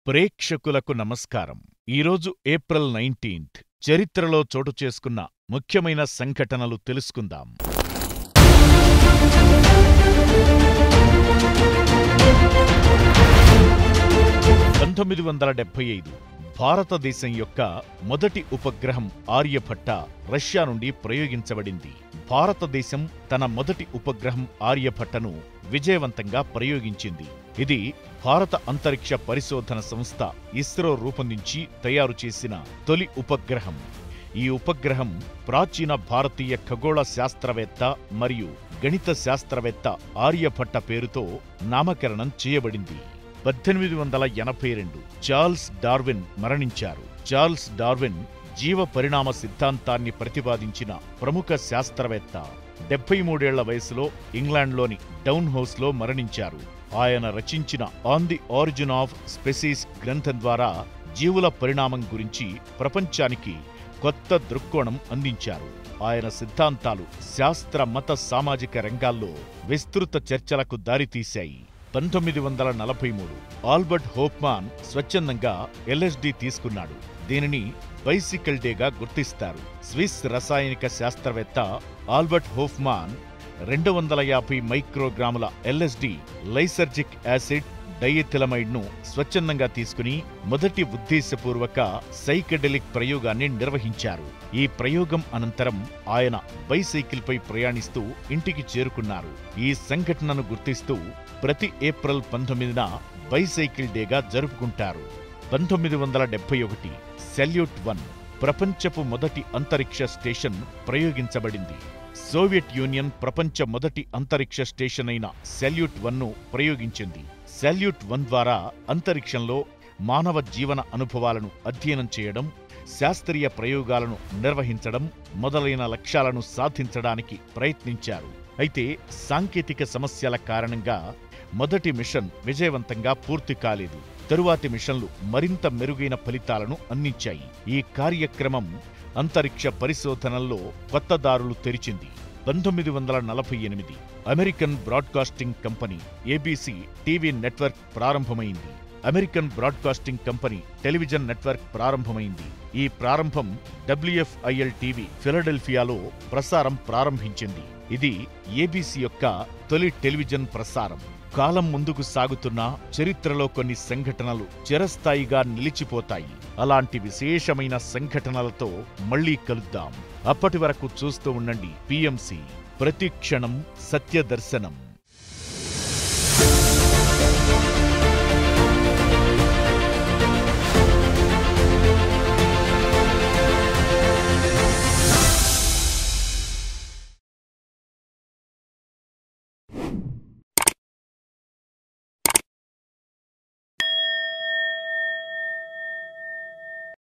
ప్రేక్షకులకు నమస్కారం. ఈరోజు ఏప్రిల్ 19th. చరిత్రలో చోటు చేసుకున్న ముఖ్యమైన సంఘటనలు తెలుసుకుందాం. 1975 భారతదేశం యొక్క మొదటి ఉపగ్రహం ఆర్యభట్ట రష్యా నుండి ప్రయోగించబడింది. భారతదేశం తన మొదటి ఉపగ్రహం ఆర్యభట్టను విజయవంతంగా ప్రయోగించింది. ఇది భారత అంతరిక్ష పరిశోధన సంస్థ ఇస్రో రూపొందించి తయారు చేసిన తొలి ఉపగ్రహం. ఈ ఉపగ్రహం ప్రాచీన భారతీయ ఖగోళ శాస్త్రవేత్త మరియు గణిత శాస్త్రవేత్త ఆర్యభట్ట పేరుతో నామకరణం చేయబడింది. 1882 చార్ల్స్ డార్విన్ మరణించారు. చార్ల్స్ డార్విన్ జీవ పరిణామ సిద్ధాంతాన్ని ప్రతిపాదించిన ప్రముఖ శాస్త్రవేత్త. 73 ఏళ్ల వయసులో ఇంగ్లాండ్లోని డౌన్ హౌస్లో మరణించారు. ఆయన రచించిన on the origin of species గ్రంథం ద్వారా జీవుల పరిణామం గురించి ప్రపంచానికి కొత్త దృక్కోణం అందించారు. ఆయన సిద్ధాంతాలు శాస్త్ర మత సామాజిక రంగాల్లో విస్తృత చర్చలకు దారితీశాయి. 1943 ఆల్బర్ట్ హోఫ్మాన్ స్వచ్ఛందంగా ఎల్ఎస్డి తీసుకున్నాడు. దీనిని బైసికల్ డేగా గుర్తిస్తారు. స్విస్ రసాయనిక శాస్త్రవేత్త ఆల్బర్ట్ హోఫ్మాన్ 250 మైక్రోగ్రాముల ఎల్ఎస్డి లైసర్జిక్ యాసిడ్ డైఎథిలమైడ్ను స్వచ్ఛందంగా తీసుకుని మొదటి ఉద్దేశపూర్వక సైకెడెలిక్ ప్రయోగాన్ని నిర్వహించారు. ఈ ప్రయోగం అనంతరం ఆయన బైసైకిల్పై ప్రయాణిస్తూ ఇంటికి చేరుకున్నారు. ఈ సంఘటనను గుర్తిస్తూ ప్రతి ఏప్రిల్ 19న బైసైకిల్ డేగా జరుపుకుంటారు. 1971 సెల్యూట్ 1 ప్రపంచపు మొదటి అంతరిక్ష స్టేషన్ ప్రయోగించబడింది. సోవియట్ యూనియన్ ప్రపంచ మొదటి అంతరిక్ష స్టేషన్ అయిన సెల్యూట్ 1ను ప్రయోగించింది. సెల్యూట్ 1 ద్వారా అంతరిక్షంలో మానవ జీవన అనుభవాలను అధ్యయనం చేయడం, శాస్త్రీయ ప్రయోగాలను నిర్వహించడం మొదలైన లక్ష్యాలను సాధించడానికి ప్రయత్నించారు. అయితే సాంకేతిక సమస్యల కారణంగా మొదటి మిషన్ విజయవంతంగా పూర్తి కాలేదు. తరువాతి మిషన్లు మరింత మెరుగైన ఫలితాలను అందించాయి. ఈ కార్యక్రమం అంతరిక్ష పరిశోధనల్లో కొత్త దారులు తెరిచింది. 1948 American broadcasting company ABC TV network ప్రారంభమైంది. American broadcasting company television network ప్రారంభమైంది. ఈ ప్రారంభం WFIL టీవీ ఫిలడెల్ఫియాలో ప్రసారం ప్రారంభించింది. ఇది ఏబీసీ యొక్క తొలి టెలివిజన్ ప్రసారం. కాలం ముందుకు సాగుతున్న చరిత్రలో కొన్ని సంఘటనలు చిరస్థాయిగా నిలిచిపోతాయి. అలాంటి విశేషమైన సంఘటనలతో మళ్లీ కలుద్దాం. అప్పటి వరకు చూస్తూ ఉండండి PMC. ప్రతి క్షణం సత్యదర్శనం.